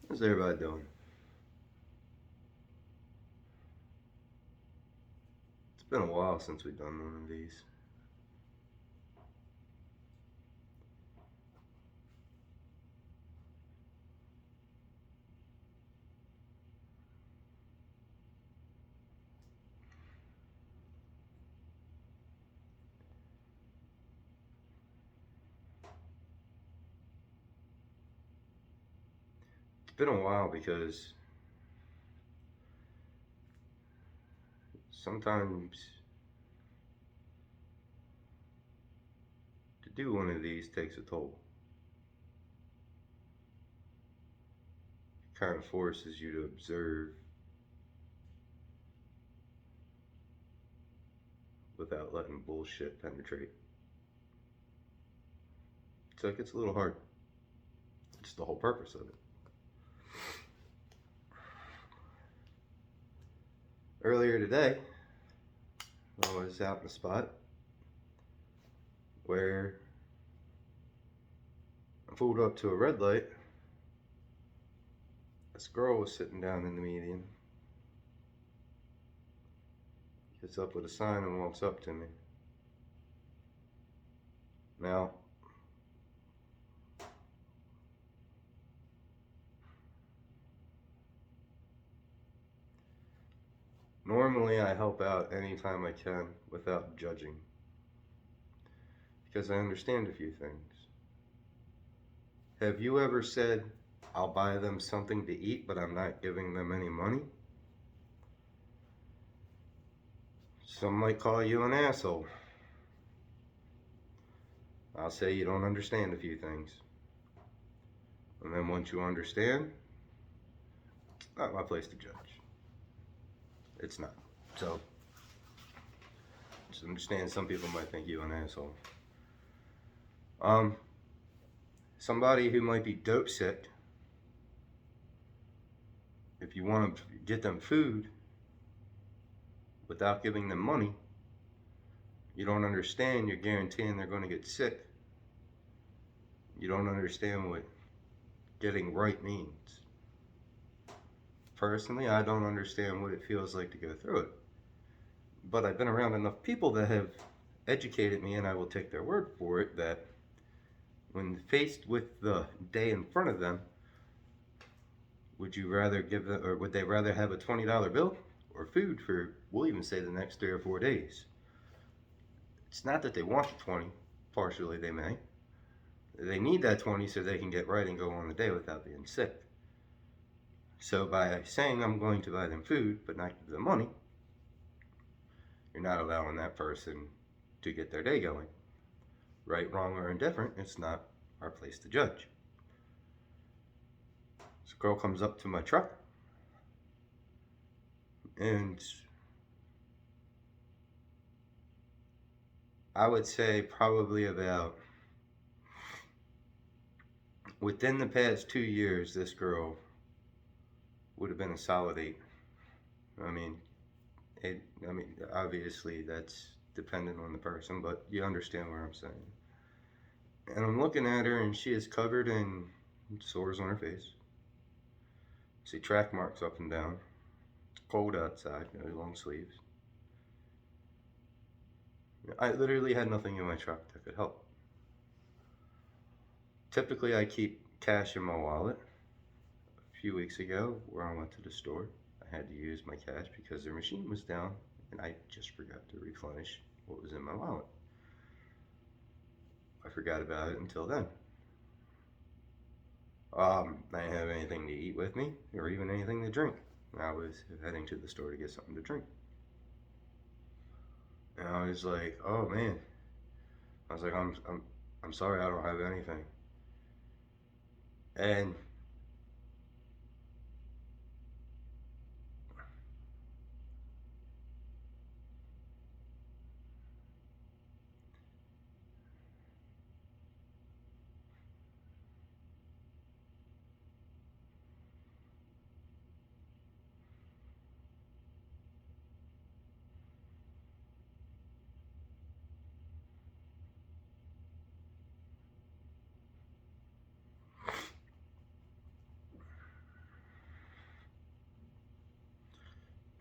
How's everybody doing? It's been a while since we've done one of these. It's been a while because sometimes to do one of these takes a toll. It kind of forces you to observe without letting bullshit penetrate. So it gets a little hard. It's the whole purpose of it. Earlier today, I was out in a spot where I pulled up to a red light. This girl was sitting down in the median. Gets up with a sign and walks up to me. Now, normally I help out anytime I can without judging, because I understand a few things. Have you ever said, I'll buy them something to eat, but I'm not giving them any money? Some might call you an asshole. I'll say you don't understand a few things. And then once you understand, it's not my place to judge. It's not. So, just understand some people might think you an asshole. Somebody who might be dope sick, if you want to get them food without giving them money, you don't understand you're guaranteeing they're going to get sick. You don't understand what getting right means. Personally, I don't understand what it feels like to go through it. But I've been around enough people that have educated me, and I will take their word for it, that when faced with the day in front of them, would you rather give them, or would they rather have a $20 bill or food for, we'll even say, the next 3 or 4 days? It's not that they want the 20, partially they may. They need that 20 so they can get right and go on the day without being sick. So by saying I'm going to buy them food but not give them money, you're not allowing that person to get their day going. Right, wrong, or indifferent, it's not our place to judge. This girl comes up to my truck and I would say probably about, within the past 2 years, this girl would have been a solid 8. I mean, obviously that's dependent on the person, but you understand what I'm saying. And I'm looking at her, and she is covered in sores on her face. See track marks up and down. It's cold outside, long sleeves. I literally had nothing in my truck that could help. Typically, I keep cash in my wallet. A few weeks ago, where I went to the store, I had to use my cash because their machine was down, and I just forgot to replenish what was in my wallet. I forgot about it until then. I didn't have anything to eat with me, or even anything to drink. I was heading to the store to get something to drink. And I was like, oh man. I was like, I'm sorry, I don't have anything. And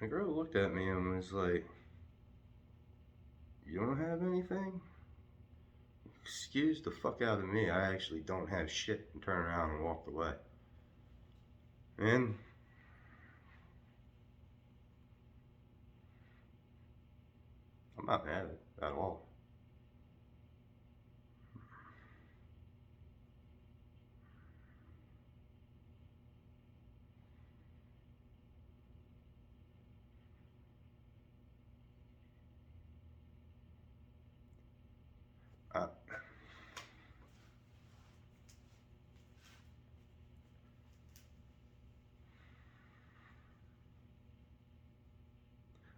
the girl looked at me and was like, "You don't have anything?" Excuse the fuck out of me. I actually don't have shit, and turned around and walked away. And I'm not mad at it at all. I,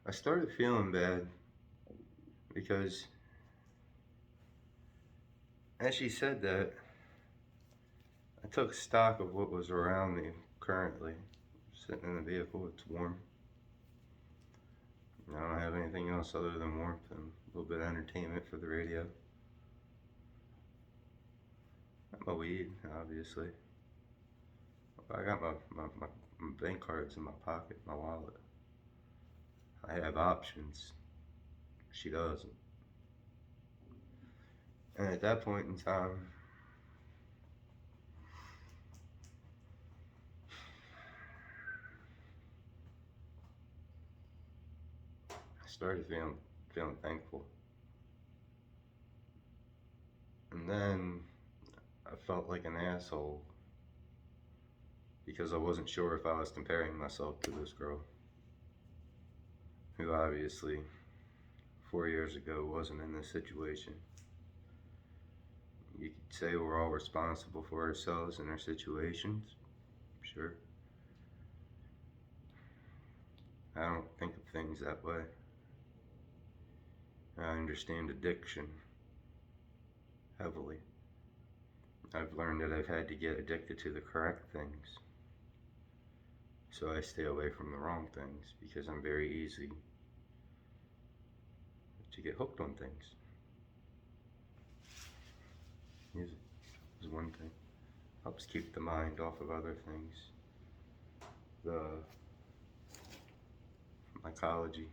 I started feeling bad because as she said that, I took stock of what was around me currently. Sitting in the vehicle, it's warm. I don't have anything else other than warmth and a little bit of entertainment for the radio. Got my weed, obviously. I got my bank cards in my pocket, my wallet. I have options. She doesn't. And at that point in time, I started feeling thankful. And then I felt like an asshole because I wasn't sure if I was comparing myself to this girl, who obviously 4 years ago wasn't in this situation. You could say we're all responsible for ourselves and our situations, sure. I don't think of things that way. I understand addiction heavily. I've learned that I've had to get addicted to the correct things, so I stay away from the wrong things because I'm very easy to get hooked on things. Music is one thing. Helps keep the mind off of other things. The Mycology.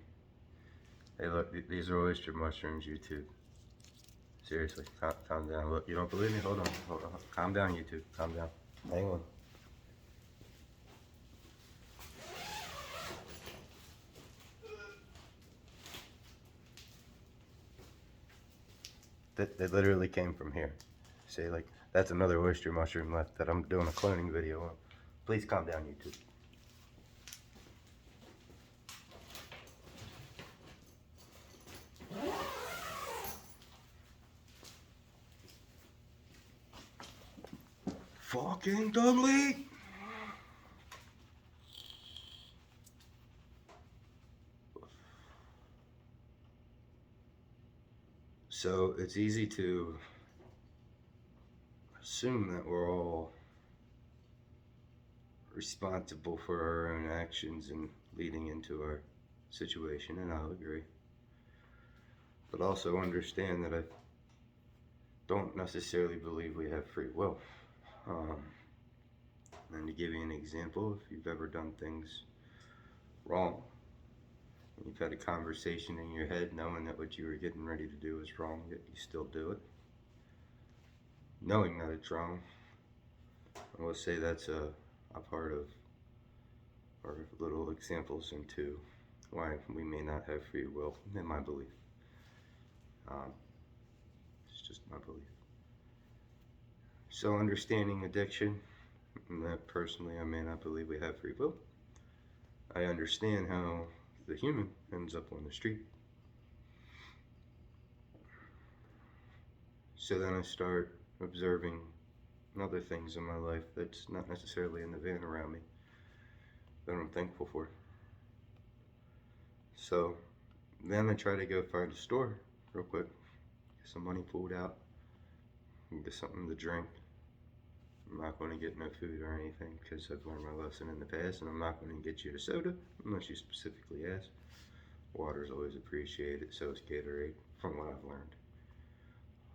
Hey look, these are oyster mushrooms, YouTube. Seriously, calm down. Look, you don't believe me? Hold on. Calm down, YouTube. Calm down. Hang on. They literally came from here. See, like, that's another oyster mushroom left that I'm doing a cloning video on. Please calm down, YouTube. Fucking dumbly! So it's easy to assume that we're all responsible for our own actions and leading into our situation, and I'll agree. But also understand that I don't necessarily believe we have free will. And to give you an example, if you've ever done things wrong, you've had a conversation in your head knowing that what you were getting ready to do is wrong, yet you still do it, knowing that it's wrong, I will say that's a part of our little examples into why we may not have free will, in my belief. It's just my belief. So understanding addiction, and that personally I may not believe we have free will. I understand how the human ends up on the street. So then I start observing other things in my life that's not necessarily in the van around me that I'm thankful for. So then I try to go find a store real quick, get some money pulled out, and get something to drink. I'm not going to get no food or anything because I've learned my lesson in the past, and I'm not going to get you a soda unless you specifically ask. Water's always appreciated, so is Gatorade, from what I've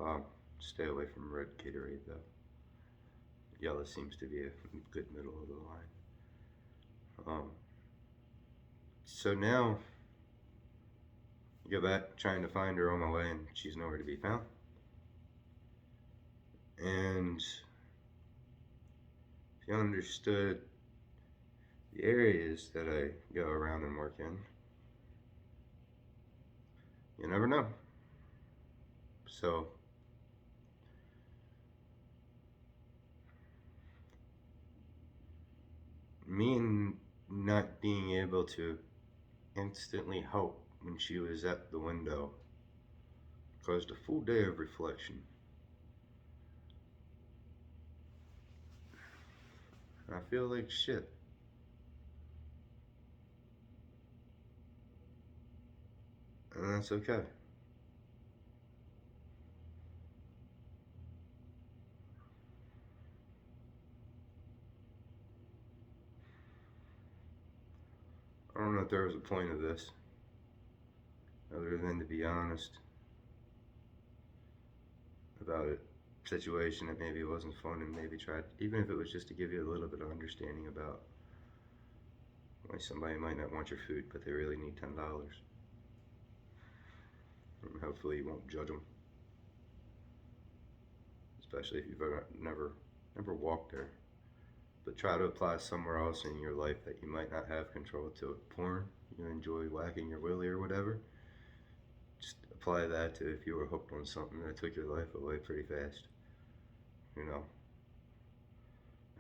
learned. Stay away from red Gatorade though. Yellow seems to be a good middle of the line. So now, I go back trying to find her on my way, and she's nowhere to be found. And if you understood the areas that I go around and work in, you never know. So, me not being able to instantly help when she was at the window caused a full day of reflection. I feel like shit. And that's okay. I don't know if there was a point of this, other than to be honest about a situation that maybe wasn't fun, and maybe tried, even if it was just to give you a little bit of understanding about why somebody might not want your food, but they really need $10. And hopefully you won't judge them, especially if you've never walked there. But try to apply somewhere else in your life that you might not have control to. Porn, you enjoy whacking your willy or whatever, just apply that to if you were hooked on something that took your life away pretty fast. You know,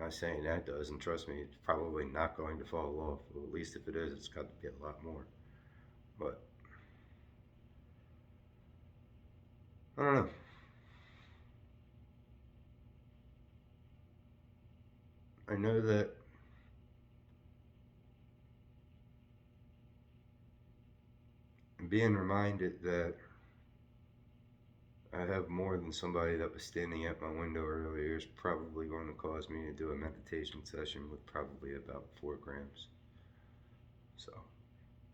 not saying that does, and trust me, it's probably not going to fall off. Well, at least if it is, it's got to be a lot more. But I don't know. I know that being reminded that I have more than somebody that was standing at my window earlier is probably going to cause me to do a meditation session with probably about 4 grams. So,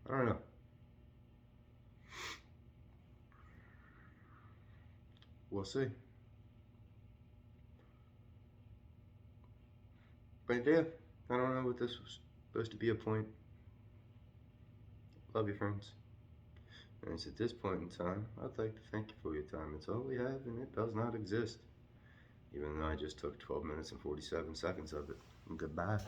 I don't know. We'll see. But yeah, I don't know what this was supposed to be a point. Love you, friends. And it's at this point in time, I'd like to thank you for your time. It's all we have, and it does not exist. Even though I just took 12 minutes and 47 seconds of it. Goodbye.